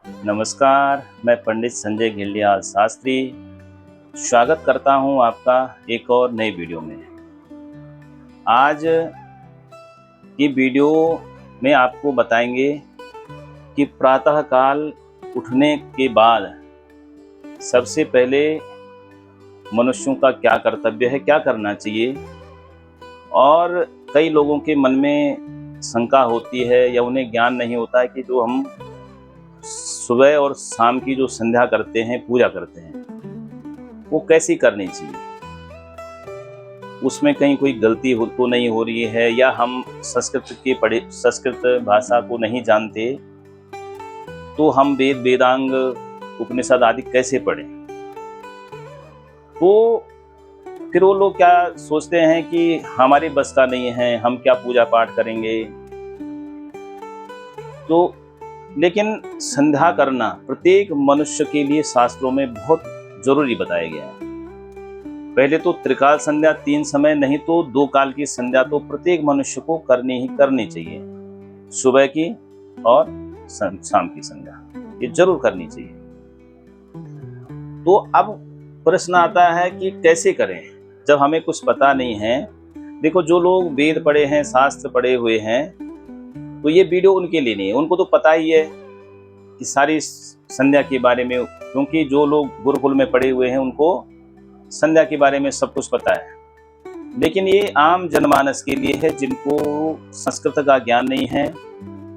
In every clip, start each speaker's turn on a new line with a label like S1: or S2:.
S1: नमस्कार, मैं पंडित संजय घेलियाल शास्त्री स्वागत करता हूं आपका एक और नई वीडियो में। आज की वीडियो में आपको बताएंगे कि प्रातःकाल उठने के बाद सबसे पहले मनुष्यों का क्या कर्तव्य है, क्या करना चाहिए। और कई लोगों के मन में शंका होती है या उन्हें ज्ञान नहीं होता है कि जो हम सुबह और शाम की जो संध्या करते हैं, पूजा करते हैं, वो कैसी करनी चाहिए। उसमें कहीं कोई गलती तो नहीं हो रही है, या हम संस्कृत भाषा को नहीं जानते तो हम वेद वेदांग उपनिषद आदि कैसे पढ़ें। तो फिर वो लोग क्या सोचते हैं कि हमारे बस का नहीं है, हम क्या पूजा पाठ करेंगे। तो लेकिन संध्या करना प्रत्येक मनुष्य के लिए शास्त्रों में बहुत जरूरी बताया गया है। पहले तो त्रिकाल संध्या, 3 समय नहीं तो 2 काल की संध्या तो प्रत्येक मनुष्य को करनी चाहिए। सुबह की और शाम की संध्या ये जरूर करनी चाहिए। तो अब प्रश्न आता है कि कैसे करें जब हमें कुछ पता नहीं है। देखो, जो लोग वेद पढ़े हैं, शास्त्र पढ़े हुए हैं, तो ये वीडियो उनके लिए नहीं है। उनको तो पता ही है कि सारी संध्या के बारे में, क्योंकि जो लोग गुरुकुल में पढ़े हुए हैं उनको संध्या के बारे में सब कुछ पता है। लेकिन ये आम जनमानस के लिए है, जिनको संस्कृत का ज्ञान नहीं है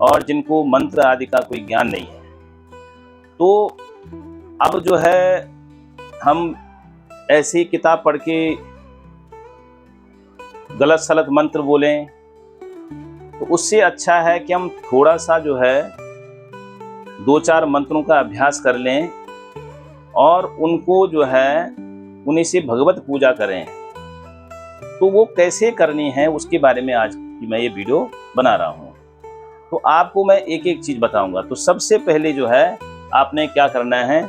S1: और जिनको मंत्र आदि का कोई ज्ञान नहीं है। तो अब जो है हम ऐसी किताब पढ़ के गलत सलत मंत्र बोलें, तो उससे अच्छा है कि हम थोड़ा सा जो है 2-4 मंत्रों का अभ्यास कर लें और उनको जो है उन्हीं से भगवत पूजा करें। तो वो कैसे करनी है उसके बारे में आज की मैं ये वीडियो बना रहा हूँ। तो आपको मैं एक एक चीज बताऊंगा। तो सबसे पहले जो है आपने क्या करना है,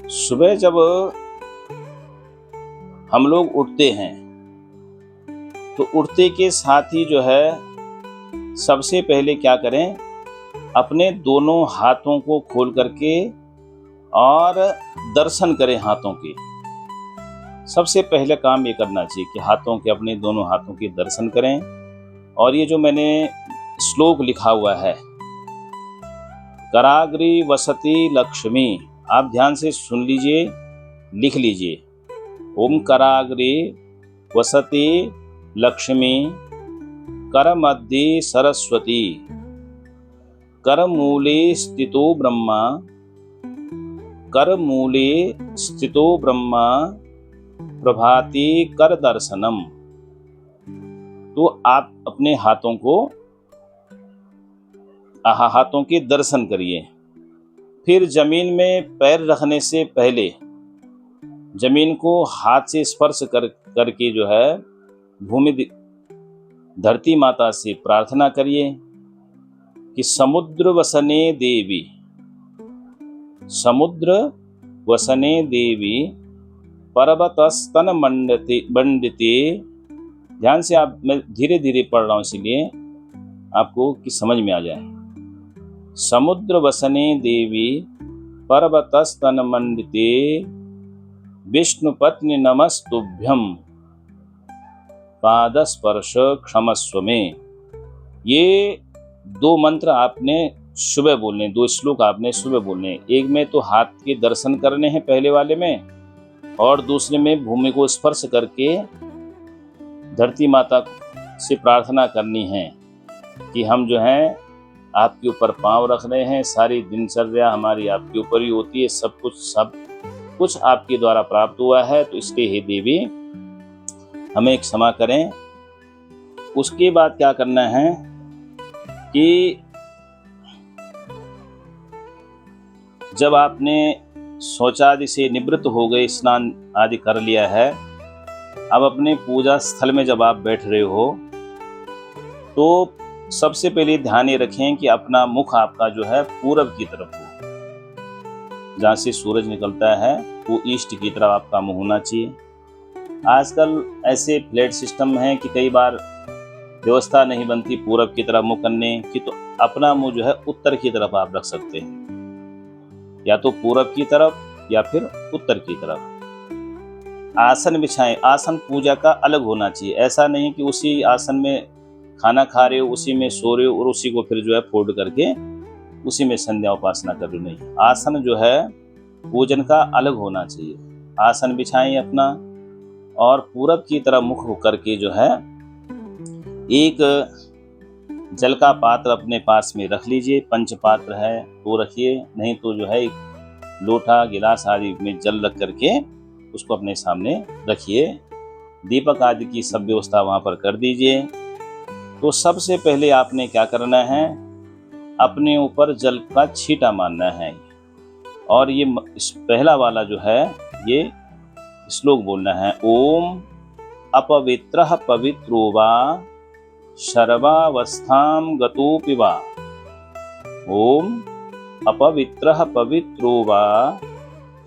S1: सुबह जब हम लोग उठते हैं तो उठते के साथ ही जो है सबसे पहले क्या करें, अपने दोनों हाथों को खोल करके और दर्शन करें हाथों के। सबसे पहले काम ये करना चाहिए कि हाथों के, अपने दोनों हाथों के दर्शन करें। और ये जो मैंने श्लोक लिखा हुआ है, कराग्रे वसति लक्ष्मी, आप ध्यान से सुन लीजिए, लिख लीजिए। ओम कराग्रे वसति लक्ष्मी, कर मध्ये सरस्वती, कर मूले स्थितो ब्रह्मा, कर मूले स्थितो ब्रह्मा, प्रभाते कर दर्शनम। तो आप अपने हाथों के दर्शन करिए। फिर जमीन में पैर रखने से पहले जमीन को हाथ से स्पर्श करके जो है भूमि धरती माता से प्रार्थना करिए कि समुद्र वसने देवी, समुद्र वसने देवी, पर्वतस्तन मंडिते। ध्यान से आप, मैं धीरे धीरे पढ़ रहा हूं इसलिए आपको कि समझ में आ जाए। समुद्र वसने देवी, पर्वतस्तन मंडिते, विष्णु पत्नी नमस्तुभ्यम, पादस्पर्श क्षमस्व में। ये 2 मंत्र आपने सुबह बोलने, 2 श्लोक आपने सुबह बोलने। एक में तो हाथ के दर्शन करने हैं पहले वाले में, और दूसरे में भूमि को स्पर्श करके धरती माता से प्रार्थना करनी है कि हम जो हैं आपके ऊपर पांव रख रहे हैं, सारी दिनचर्या हमारी आपके ऊपर ही होती है, सब कुछ आपके द्वारा प्राप्त हुआ है, तो इसलिए हे देवी हमें क्षमा करें। उसके बाद क्या करना है कि जब आपने शौचादि से निवृत्त हो गए, स्नान आदि कर लिया है, अब अपने पूजा स्थल में जब आप बैठ रहे हो तो सबसे पहले ध्यान ये रखें कि अपना मुख आपका जो है पूरब की तरफ हो। जहाँ से सूरज निकलता है वो ईस्ट की तरफ आपका मुंह होना चाहिए। आजकल ऐसे फ्लैट सिस्टम है कि कई बार व्यवस्था नहीं बनती पूरब की तरफ मुंह करने की, तो अपना मुंह जो है उत्तर की तरफ आप रख सकते हैं। या तो पूरब की तरफ या फिर उत्तर की तरफ। आसन बिछाएं, आसन पूजा का अलग होना चाहिए। ऐसा नहीं कि उसी आसन में खाना खा रहे हो, उसी में सो रहे हो और उसी को फिर जो है फोल्ड करके उसी में संध्या उपासना कर रहे हो। नहीं, आसन जो है पूजन का अलग होना चाहिए। आसन बिछाएं अपना और पूरब की तरफ मुख होकर के जो है एक जल का पात्र अपने पास में रख लीजिए। पंच पात्र है तो रखिए, नहीं तो जो है एक लोटा गिलास आदि में जल रख करके उसको अपने सामने रखिए। दीपक आदि की सब व्यवस्था वहां पर कर दीजिए। तो सबसे पहले आपने क्या करना है, अपने ऊपर जल का छींटा मारना है और ये पहला वाला जो है ये श्लोक बोलना है। ओम अपवित्रः पवित्रो वा शर्वावस्थां गतोऽपि वा। ओम अपवित्रः पवित्रो वा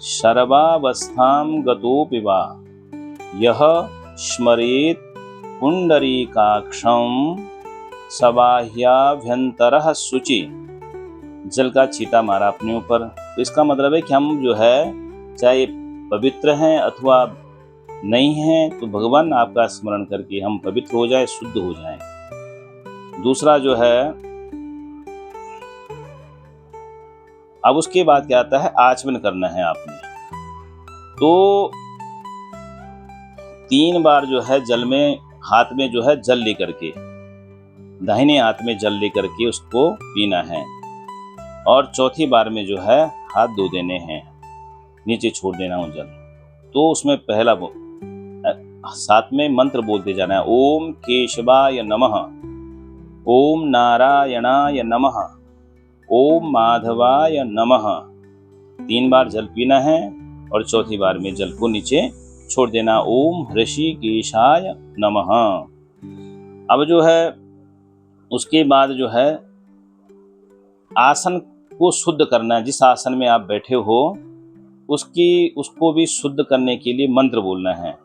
S1: शर्वावस्थां गतोऽपि वा यः स्मरेत् पुंडरीकाक्षं सबाह्याभ्यंतरः शुचि। जल का छींटा मारा अपने ऊपर, तो इसका मतलब है कि हम जो है चाहे पवित्र हैं अथवा नहीं हैं, तो भगवान आपका स्मरण करके हम पवित्र हो जाएं, शुद्ध हो जाएं। दूसरा जो है, अब उसके बाद क्या आता है, आचमन करना है आपने। तो 3 बार जो है जल में, हाथ में जो है जल लेकर के, दाहिने हाथ में जल लेकर के उसको पीना है और चौथी बार में जो है हाथ धो देने हैं, नीचे छोड़ देना हो जल। तो उसमें पहला साथ में मंत्र बोलते जाना है। ओम केशवाय नमः, ओम नारायणाय नमः, ओम माधवाय नमः। 3 बार जल पीना है और चौथी बार में जल को नीचे छोड़ देना। ओम ऋषिकेशाय नमः। अब जो है उसके बाद जो है आसन को शुद्ध करना है। जिस आसन में आप बैठे हो उसको भी शुद्ध करने के लिए मंत्र बोलना है।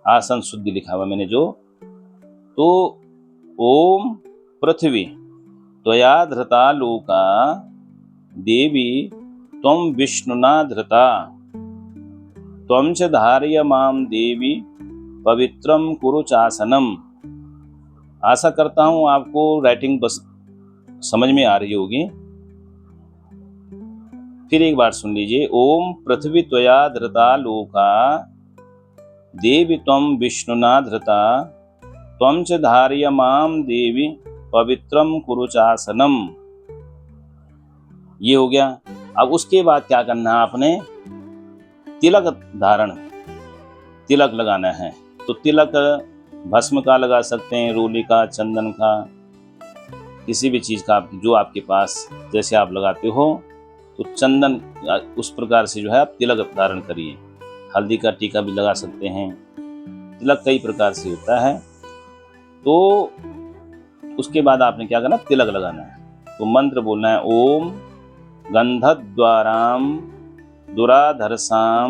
S1: आसन शुद्धि लिखा हुआ मैंने जो, तो ओम पृथ्वी त्वया धृता लोका देवी त्वं विष्णुना धृता त्वं च धारयमां देवी पवित्रं कुरु चासनम। आशा करता हूं आपको राइटिंग बस समझ में आ रही होगी। फिर एक बार सुन लीजिए। ओम पृथ्वी त्वया धृता लोका देवी त्वं विष्णुना धृता त्वं च धारयमां देवी पवित्रम कुरु चासनम। ये हो गया। अब उसके बाद क्या करना है आपने, तिलक धारण, तिलक लगाना है। तो तिलक भस्म का लगा सकते हैं, रोली का, चंदन का, किसी भी चीज़ का जो आपके पास जैसे आप लगाते हो, तो चंदन उस प्रकार से जो है आप तिलक धारण करिए। हल्दी का टीका भी लगा सकते हैं। तिलक कई प्रकार से होता है। तो उसके बाद आपने क्या करना, तिलक लगाना है। तो मंत्र बोलना है। ओम गंधद्वारां दुराधरसां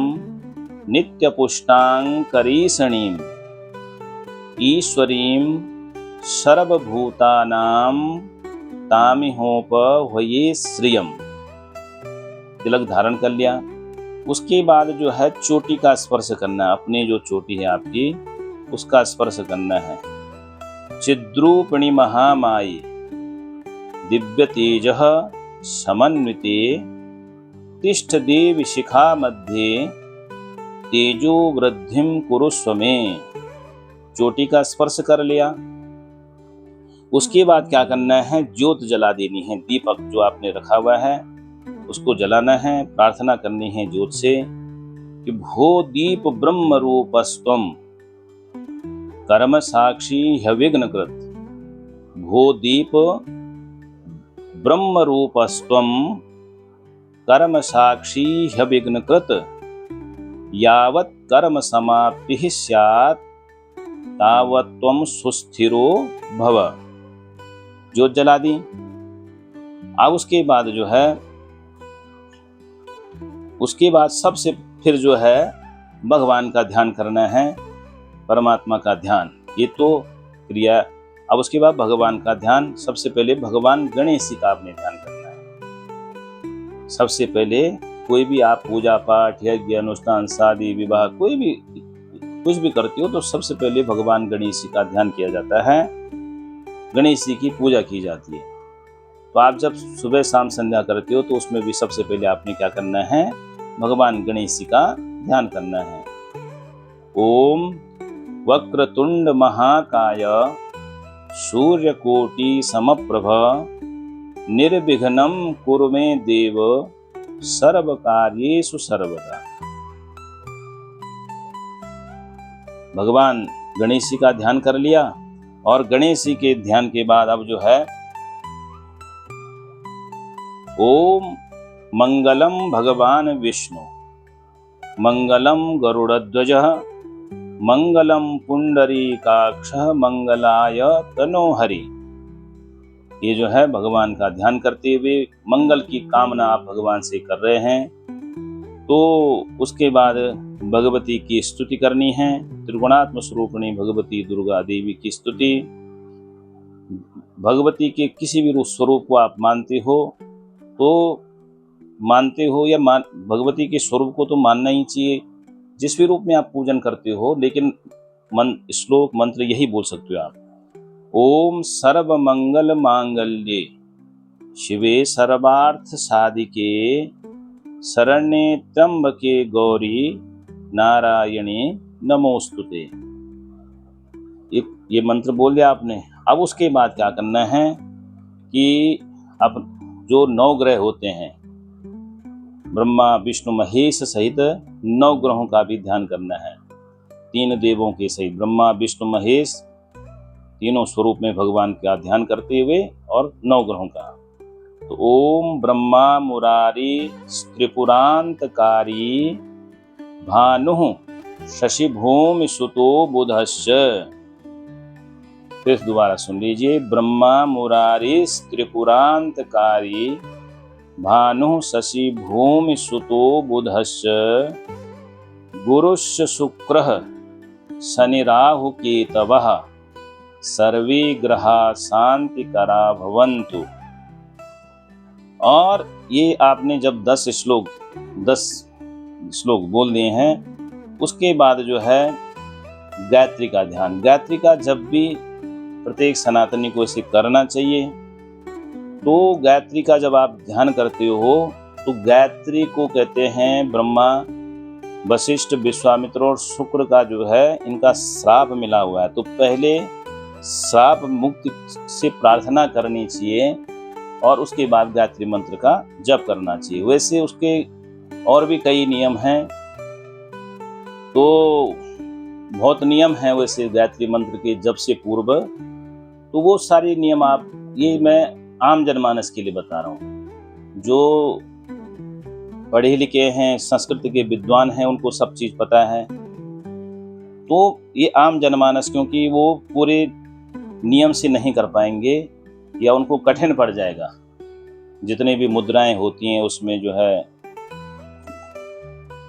S1: नित्यपुष्टांकरीषणीं ईश्वरीं सर्वभूतानां तामिहोपह्वये श्रियम्। तिलक धारण कर लिया। उसके बाद जो है चोटी का स्पर्श करना है। अपनी जो चोटी है आपकी उसका स्पर्श करना है। चिद्रूपिणी महामाई दिव्य तेजः समन्विते तिष्ठ देवी शिखा मध्ये तेजो वृद्धिं कुरुस्व मे। चोटी का स्पर्श कर लिया। उसके बाद क्या करना है, ज्योत जला देनी है। दीपक जो आपने रखा हुआ है उसको जलाना है। प्रार्थना करनी है ज्योत से कि भो दीप ब्रह्म रूपस्त्वं कर्म साक्षी ह्यविघ्नकृत। भो दीप ब्रह्म रूपस्त्वं कर्म साक्षी ह्यविघ्नकृत यावत् कर्म समाप्तिः स्यात् तावत् त्वं सुस्थिरो भव। ज्योत जला दी। अब उसके बाद जो है, उसके बाद सबसे फिर जो है भगवान का ध्यान करना है, परमात्मा का ध्यान। ये तो क्रिया। अब उसके बाद भगवान का ध्यान, सबसे पहले भगवान गणेश जी का आपने ध्यान करना है। सबसे पहले कोई भी आप पूजा पाठ, यज्ञ, अनुष्ठान, शादी, विवाह, कोई भी कुछ भी करते हो तो सबसे पहले भगवान गणेश जी का ध्यान किया जाता है, गणेश जी की पूजा की जाती है। तो आप जब सुबह शाम संध्या करते हो तो उसमें भी सबसे पहले आपने क्या करना है, भगवान गणेश जी का ध्यान करना है। ओम वक्रतुंड महाकाय सूर्यकोटि समप्रभ निर्विघ्नं कुरु मे देव सर्वकार्येषु सर्वदा। भगवान गणेश जी का ध्यान कर लिया और गणेश जी के ध्यान के बाद अब जो है ओम मंगलम भगवान विष्णु मंगलम गरुड़ध्वजः मंगलम पुंडरीकाक्षः मंगलाय तनोहरि। ये जो है भगवान का ध्यान करते हुए मंगल की कामना आप भगवान से कर रहे हैं। तो उसके बाद भगवती की स्तुति करनी है, त्रिगुणात्म स्वरूपिणी भगवती दुर्गा देवी की स्तुति। भगवती के किसी भी रूप स्वरूप को आप मानते हो तो मानते हो या भगवती के स्वरूप को तो मानना ही चाहिए, जिस भी रूप में आप पूजन करते हो, लेकिन श्लोक मंत्र यही बोल सकते हो आप। ओम सर्व मंगल मांगल्ये शिवे सर्वार्थ साधिके शरण्ये त्र्यंबके गौरी नारायणी नमोस्तुते। ये मंत्र बोल दिया आपने। अब उसके बाद क्या करना है कि अब जो 9 ग्रह होते हैं, ब्रह्मा विष्णु महेश सहित 9 ग्रहों का भी ध्यान करना है। 3 देवों के सहित ब्रह्मा विष्णु महेश तीनों स्वरूप में भगवान का ध्यान करते हुए और 9 ग्रहों का। तो ओम ब्रह्मा मुरारी त्रिपुरांतकारी भानु शशि भूमि सुतो बुधश्च। फिर दोबारा सुन लीजिए। ब्रह्मा मुरारी त्रिपुरांतकारी भानु शशि भूमि सुतो बुधश्च गुरुश्च शुक्रः शनि राहु केतवः सर्वे ग्रहा शांतिकरा भवन्तु। और ये आपने जब 10 श्लोक बोल दिए हैं, उसके बाद जो है गायत्री का ध्यान। गायत्री का जब भी प्रत्येक सनातनी को इसे करना चाहिए। तो गायत्री का जब आप ध्यान करते हो तो गायत्री को कहते हैं ब्रह्मा वशिष्ठ विश्वामित्र और शुक्र का जो है इनका श्राप मिला हुआ है। तो पहले श्राप मुक्ति से प्रार्थना करनी चाहिए और उसके बाद गायत्री मंत्र का जप करना चाहिए। वैसे उसके और भी कई नियम हैं, तो बहुत नियम हैं वैसे गायत्री मंत्र के जप से पूर्व। तो वो सारे नियम आप, ये मैं आम जनमानस के लिए बता रहा हूँ। जो पढ़े लिखे हैं, संस्कृत के विद्वान हैं, उनको सब चीज़ पता है। तो ये आम जनमानस, क्योंकि वो पूरे नियम से नहीं कर पाएंगे या उनको कठिन पड़ जाएगा। जितने भी मुद्राएं होती हैं उसमें जो है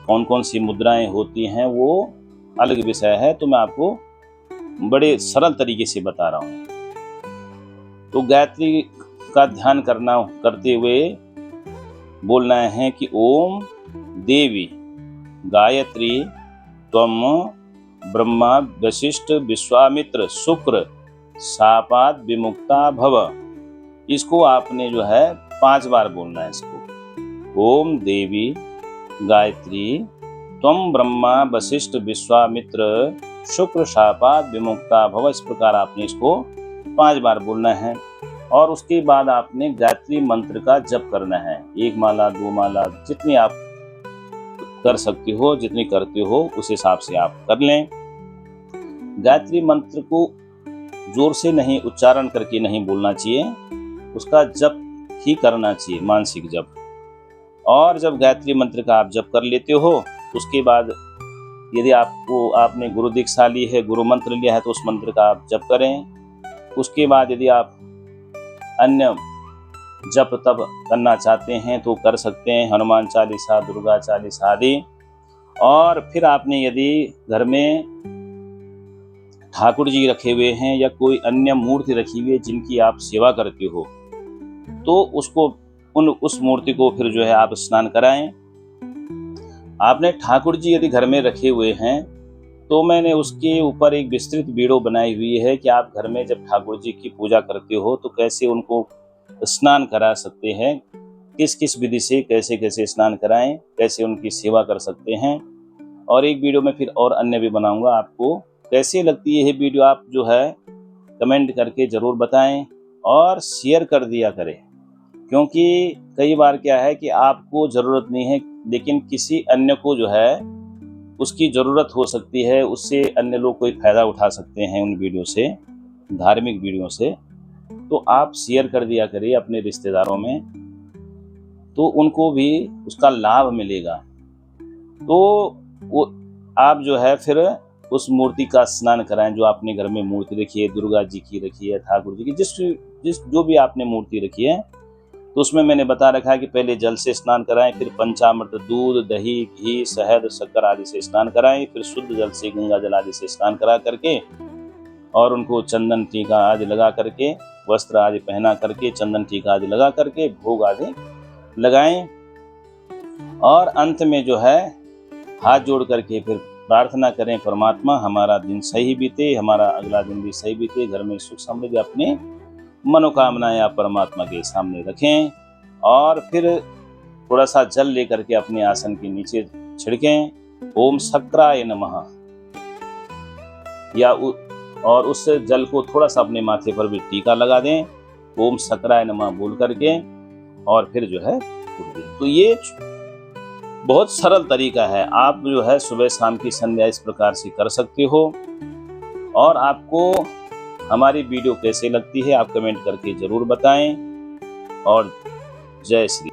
S1: कौन कौन सी मुद्राएं होती हैं वो अलग विषय है, तो मैं आपको बड़े सरल तरीके से बता रहा हूँ। तो गायत्री का ध्यान करते हुए बोलना है कि ओम देवी गायत्री त्वम ब्रह्मा वशिष्ठ विश्वामित्र शुक्र शापात विमुक्ता भव। इसको आपने जो है 5 बार बोलना है इसको। ओम देवी गायत्री त्वम ब्रह्मा वशिष्ठ विश्वामित्र शुक्र शापात विमुक्ता भव। इस प्रकार आपने इसको 5 बार बोलना है। और उसके बाद आपने गायत्री मंत्र का जप करना है। 1 माला 2 माला जितनी आप कर सकते हो, जितनी करते हो उस हिसाब से आप कर लें। गायत्री मंत्र को जोर से नहीं, उच्चारण करके नहीं बोलना चाहिए, उसका जप ही करना चाहिए, मानसिक जप। और जब गायत्री मंत्र का आप जप कर लेते हो, उसके बाद यदि आपने गुरु दीक्षा ली है, गुरु मंत्र लिया है, तो उस मंत्र का आप जप करें। उसके बाद यदि आप अन्य जप तब करना चाहते हैं तो कर सकते हैं, हनुमान चालीसा, दुर्गा चालीसा आदि। और फिर आपने यदि घर में ठाकुर जी रखे हुए हैं या कोई अन्य मूर्ति रखी हुई है जिनकी आप सेवा करते हो, तो उसको उस मूर्ति को फिर जो है आप स्नान कराएं। आपने ठाकुर जी यदि घर में रखे हुए हैं तो मैंने उसके ऊपर एक विस्तृत वीडियो बनाई हुई है कि आप घर में जब ठाकुर जी की पूजा करते हो तो कैसे उनको स्नान करा सकते हैं, किस किस विधि से कैसे कैसे स्नान कराएं, कैसे उनकी सेवा कर सकते हैं। और एक वीडियो में फिर और अन्य भी बनाऊंगा। आपको कैसी लगती है ये वीडियो आप जो है कमेंट करके ज़रूर बताएं और शेयर कर दिया करें, क्योंकि कई बार क्या है कि आपको ज़रूरत नहीं है लेकिन किसी अन्य को जो है उसकी ज़रूरत हो सकती है, उससे अन्य लोग कोई फ़ायदा उठा सकते हैं उन वीडियो से, धार्मिक वीडियो से। तो आप शेयर कर दिया करिए अपने रिश्तेदारों में, तो उनको भी उसका लाभ मिलेगा। तो वो आप जो है फिर उस मूर्ति का स्नान कराएं जो आपने घर में मूर्ति रखी है, दुर्गा जी की रखी है, ठाकुर जी की, जिस जो भी आपने मूर्ति रखी है, तो उसमें मैंने बता रखा है कि पहले जल से स्नान कराएं, फिर पंचामृत दूध, दही, घी, शहद, शक्कर आदि से स्नान कराएं, फिर शुद्ध जल से गंगा जल आदि से स्नान करा करके और उनको चंदन टीका आदि लगा करके, वस्त्र आदि पहना करके, चंदन टीका आदि लगा करके भोग आदि लगाएं। और अंत में जो है हाथ जोड़ करके फिर प्रार्थना करें, परमात्मा हमारा दिन सही बीते, हमारा अगला दिन भी सही बीते, घर में सुख समृद्धि, अपनी मनोकामनाएं आप परमात्मा के सामने रखें। और फिर थोड़ा सा जल लेकर के अपने आसन के नीचे छिड़कें, ओम शक्राय नमः, या और उस जल को थोड़ा सा अपने माथे पर भी टीका लगा दें, ओम शक्राय नमः बोल करके, और फिर जो है उठ दें। तो ये बहुत सरल तरीका है, आप जो है सुबह शाम की संध्या इस प्रकार से कर सकते हो। और आपको हमारी वीडियो कैसे लगती है आप कमेंट करके ज़रूर बताएं। और जय श्री